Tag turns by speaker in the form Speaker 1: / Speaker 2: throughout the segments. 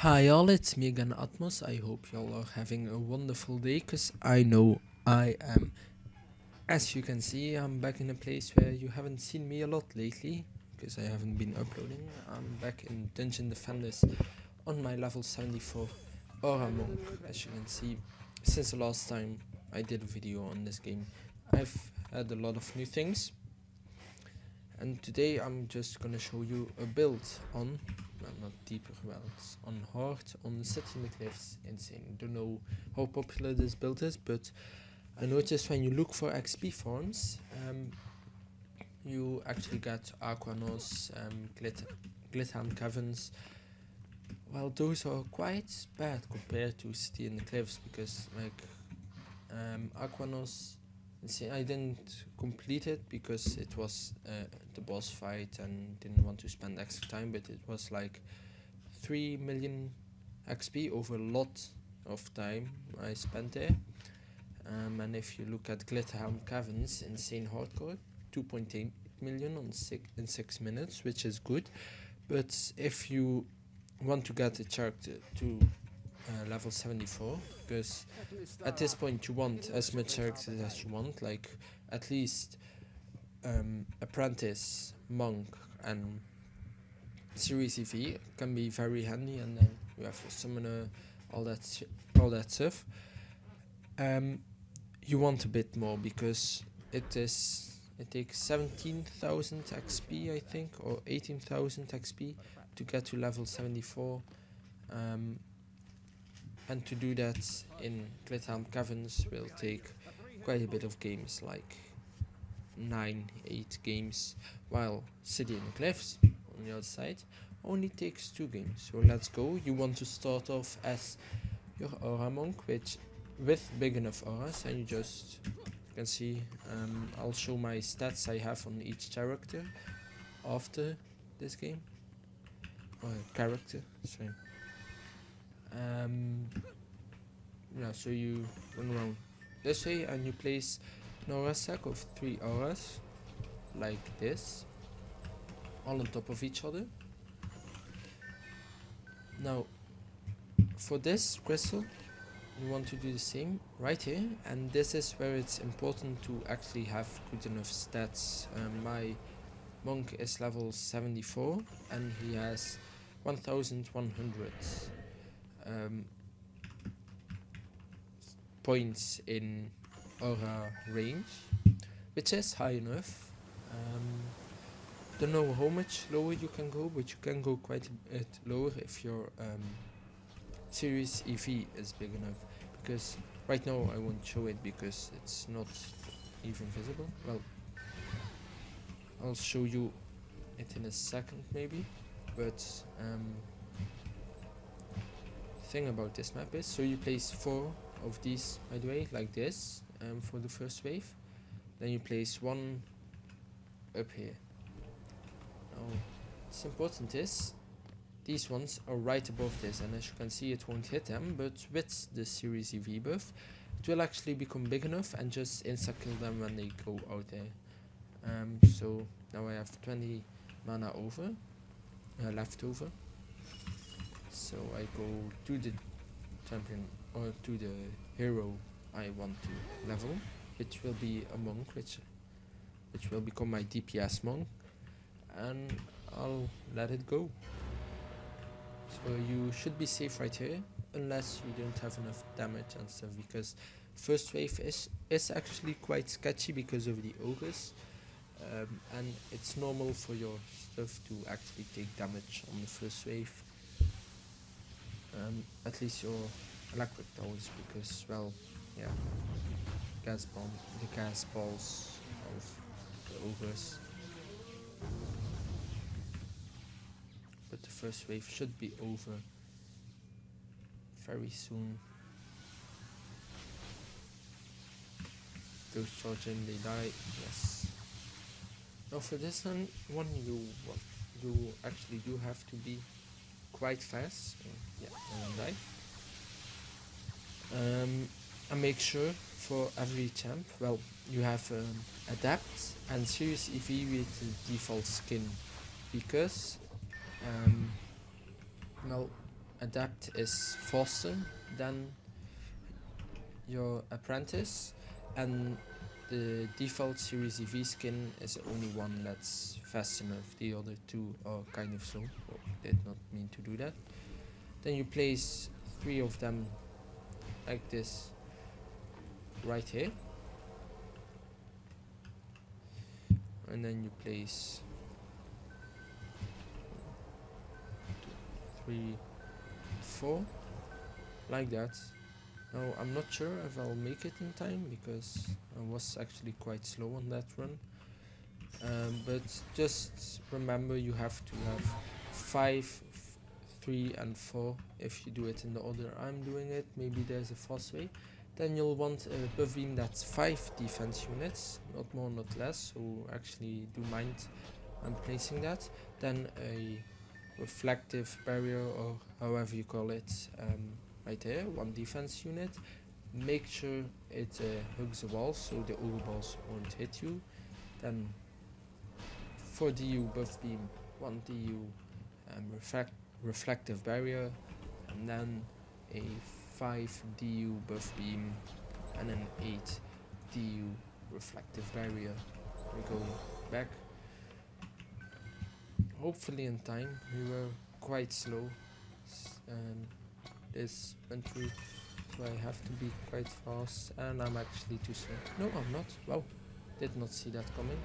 Speaker 1: Hi all, it's me again, Atmos. I hope y'all are having a wonderful day, cause I know I am. As you can see, I'm back in a place where you haven't seen me a lot lately, because I haven't been uploading. I'm back in Dungeon Defenders on my level 74 Aura Monk. As you can see, since the last time I did a video on this game, I've had a lot of new things. And today I'm just gonna show you a build on, well, not deeper wells, on hard, on City in the Cliffs. Insane. Don't know how popular this build is, but I noticed when you look for XP farms, you actually get Aquanos, Glitham Caverns. Well, those are quite bad compared to City in the Cliffs because, like, Aquanos. See, I didn't complete it because it was the boss fight and didn't want to spend extra time, but it was like 3 million XP over a lot of time I spent there. And if you look at Glitterhelm Caverns, insane hardcore, 2.8 million in 6 minutes, which is good. But if you want to get a character to level 74, because at this point you want as much characters as you want, like at least apprentice, monk and series EV can be very handy, and then you have a summoner, all that stuff. You want a bit more because it takes 17,000 XP I think, or 18,000 XP to get to level 74. And to do that in Glitterhelm Caverns will take quite a bit of games, like 8 games, while City in the Cliffs, on the other side, only takes 2 games. So let's go. You want to start off as your Aura Monk, with big enough auras, and you can see, I'll show my stats I have on each character after this game. Or character, sorry. Yeah, so you run around this way and you place an aura stack of 3 auras like this, all on top of each other. Now for this crystal you want to do the same right here, and this is where it's important to actually have good enough stats. My monk is level 74 and he has 1100 points in aura range, which is high enough. Don't know how much lower you can go, but you can go quite a bit lower if your series EV is big enough, because right now I won't show it because it's not even visible. Well, I'll show you it in a second maybe, but thing about this map is, so you place 4 of these, by the way, like this, for the first wave. Then you place 1 up here. Now, what's important is, these ones are right above this, and as you can see it won't hit them, but with the series EV buff, it will actually become big enough and just insta-kill them when they go out there. So now I have 20 mana over, left over. So I go to the champion, or to the hero I want to level, which will be a monk, which will become my DPS monk, and I'll let it go. So you should be safe right here, unless you don't have enough damage and stuff, because first wave is actually quite sketchy because of the ogres, and it's normal for your stuff to actually take damage on the first wave. At least your electric towers, because, well, yeah, the gas balls of the ogres. But the first wave should be over very soon. Those charge in, they die. Yes. Now for this one you actually do have to be quite fast. Yeah, no one died. And make sure for every champ, well, you have adapt and series EV with the default skin, because well, adapt is faster than your apprentice, and the default Series EV skin is the only one that's fast enough. The other two are kind of slow. Oh, did not mean to do that. Then you place 3 of them like this right here, and then you place 3, 4 like that. Now I'm not sure if I'll make it in time because I was actually quite slow on that run, but just remember you have to have 5, 3 and 4 if you do it in the order I'm doing it. Maybe there's a fast way. Then you'll want a buff beam that's 5 defense units, not more not less, so actually do mind I'm placing that. Then a reflective barrier, or however you call it, right there, 1 defense unit. Make sure it hugs the wall so the ore balls won't hit you. Then for DU buff beam, 1 DU reflective barrier, and then a 5 DU buff beam, and an 8 DU reflective barrier. We go back. Hopefully in time. We were quite slow this went through, so I have to be quite fast, and I'm actually too slow. No, I'm not. Wow, did not see that coming.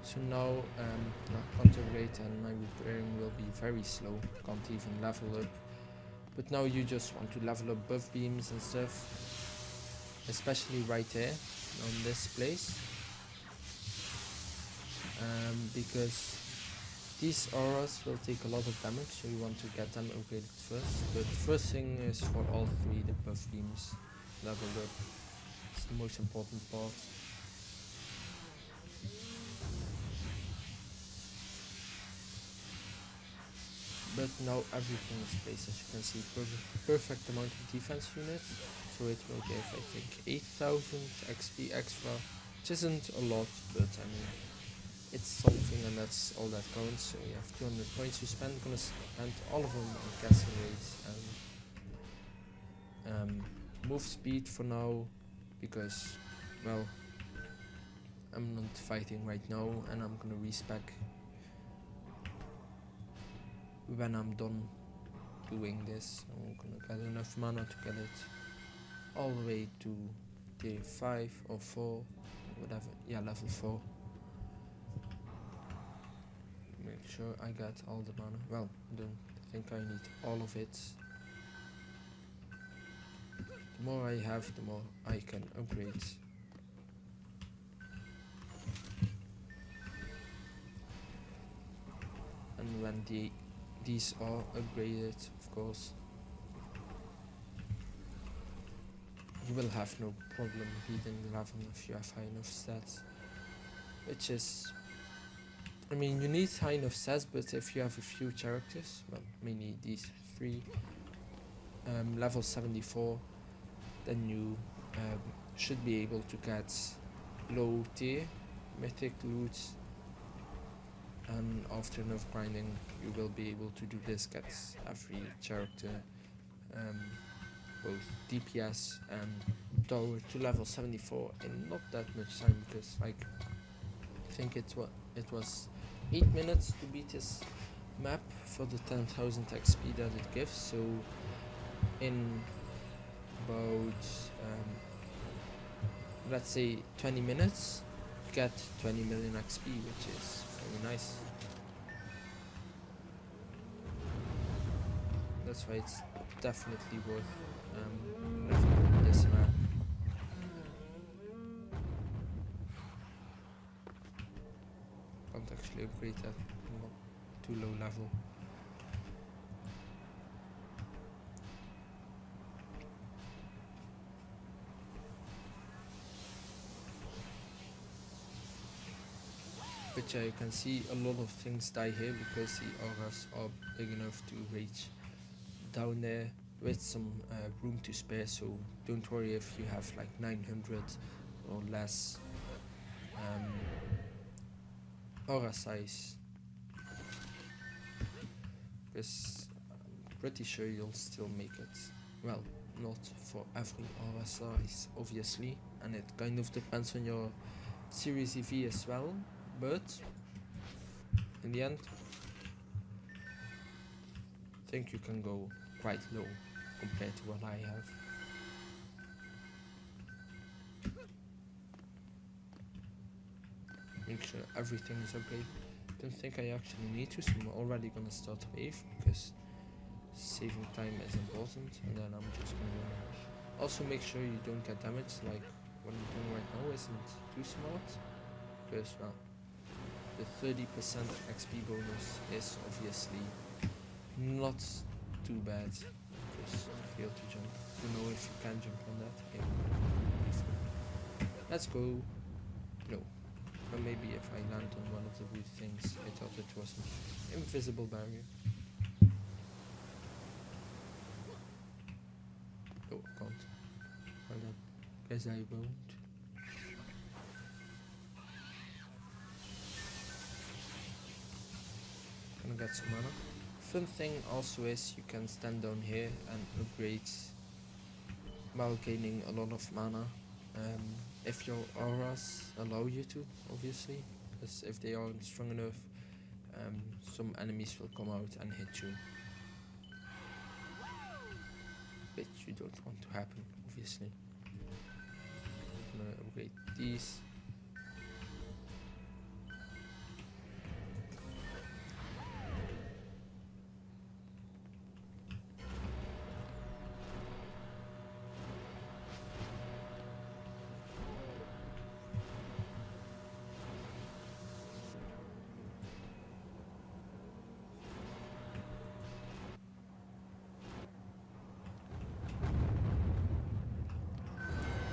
Speaker 1: So now my counter rate and my repairing will be very slow. Can't even level up. But now you just want to level up buff beams and stuff, especially right there on this place, because these auras will take a lot of damage, so you want to get them upgraded first. But first thing is for all 3 the buff beams leveled up. It's the most important part. But now everything is placed, as you can see, perfect amount of defense units, so it will give, I think, 8000 XP extra, which isn't a lot, but I mean, it's something, and that's all that counts. So you have 200 points to spend. Gonna spend all of them on castle rates and move speed for now, because, well, I'm not fighting right now, and I'm gonna respec when I'm done doing this. I'm gonna get enough mana to get it all the way to tier 5 or 4, whatever. Yeah, level 4. Make sure I get all the mana. Well, I don't think I need all of it. The more I have, the more I can upgrade. And when these are upgraded, of course, you will have no problem beating the level if you have high enough stats. Which is, I mean, you need high enough stats, but if you have a few characters, well, mainly these 3, level 74, then you should be able to get low tier mythic loot, and after enough grinding you will be able to do this, get every character, both DPS and tower, to level 74 in not that much time, because like I think it was 8 minutes to beat this map for the 10,000 XP that it gives. So in about let's say 20 minutes, get 20 million XP, which is very nice. That's why it's definitely worth leveling this map. Can't actually upgrade that, not too low level. But yeah, you can see a lot of things die here because the auras are big enough to reach down there with some room to spare, so don't worry if you have like 900 or less aura size, because I'm pretty sure you'll still make it. Well, not for every aura size, obviously, and it kind of depends on your series EV as well, but in the end, I think you can go quite low compared to what I have. Make sure everything is okay. Don't think I actually need to, so I'm already gonna start a wave because saving time is important, and then I'm just gonna run out. Also make sure you don't get damaged, like what I'm doing right now isn't too smart, because well, the 30% XP bonus is obviously not too bad. Just fail to jump. Don't know if you can jump on that. Yeah. Let's go. No. But maybe if I land on one of the weird things, I thought it was an invisible barrier. Oh, I can't. Well then, guess I won't. Gonna get some mana. Fun thing also is you can stand down here and upgrade while gaining a lot of mana. If your auras allow you to, obviously, because if they aren't strong enough, some enemies will come out and hit you, which you don't want to happen, obviously. I'm gonna upgrade these.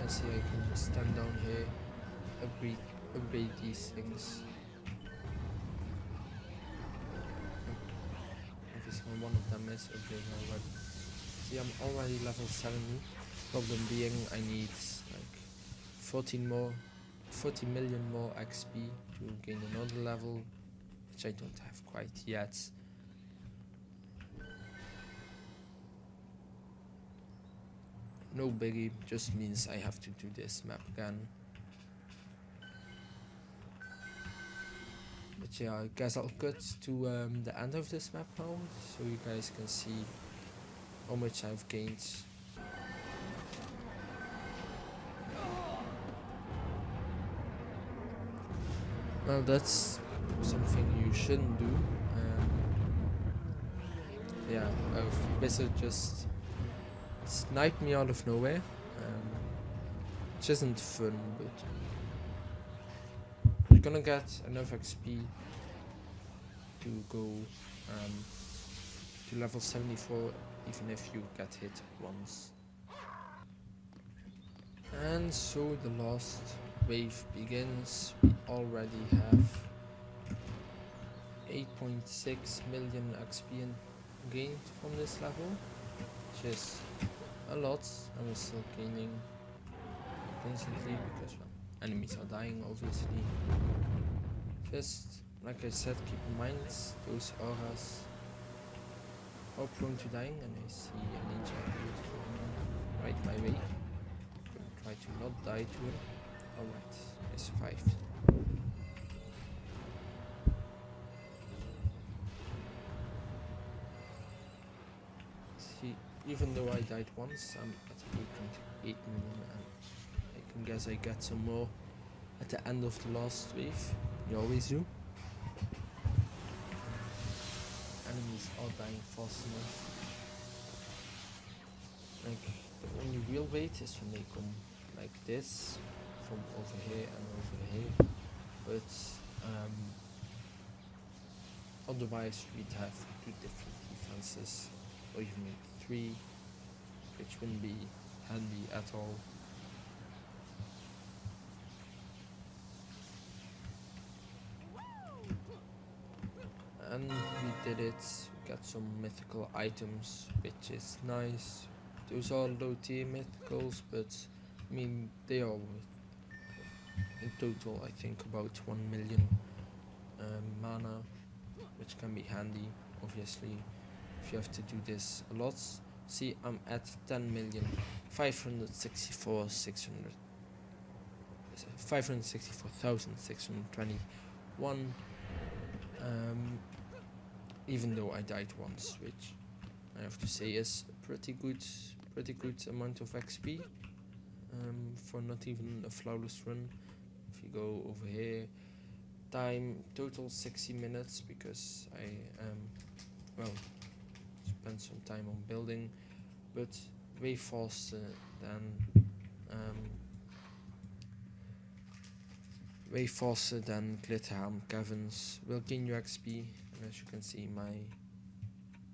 Speaker 1: See, I can just stand down here, upgrade these things. Obviously one of them is upgraded already. See, I'm already level 70. Problem being I need like 40 million more XP to gain another level, which I don't have quite yet. No biggie, just means I have to do this map again. But yeah, I guess I'll cut to the end of this map now, so you guys can see how much I've gained. Well, that's something you shouldn't do. Yeah, Blizzard just sniped me out of nowhere, which isn't fun, but you're gonna get enough XP to go to level 74 even if you get hit once. And so the last wave begins. We already have 8.6 million XP gained from this level, which is a lot, and we're still gaining constantly because well, enemies are dying, obviously. Just like I said, keep in mind those auras are prone to dying, and I see a ninja right my way. Try to not die to him. Alright, I survived. See, even though I died once, I'm at 8.8 million, and I can guess I get some more at the end of the last wave. You always do. Enemies are dying fast enough. Like, the only real wait is when they come like this, from over here and over here. But otherwise we'd have 2 different defenses, or even 3, which wouldn't be handy at all. And we did it. We got some mythical items, which is nice. Those are low tier mythicals, but I mean they are in total I think about 1 million mana, which can be handy obviously if you have to do this a lot. See, I'm at 564,621, even though I died once, which I have to say is pretty good amount of XP for not even a flawless run. If you go over here, time total 60 minutes because I spent some time on building, but way faster than Glitterhelm Caverns will gain you XP. And as you can see, my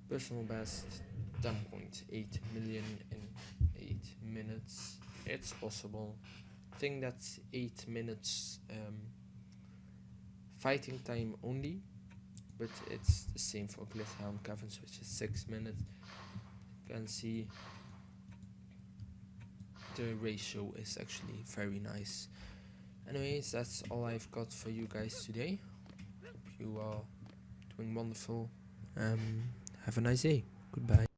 Speaker 1: personal best 10.8 million in 8 minutes. It's possible. I think that's 8 minutes fighting time only, but it's the same for Glitterhelm Caverns, which is 6 minutes. You can see the ratio is actually very nice. Anyways, that's all I've got for you guys today. Hope you are doing wonderful. Have a nice day. Goodbye.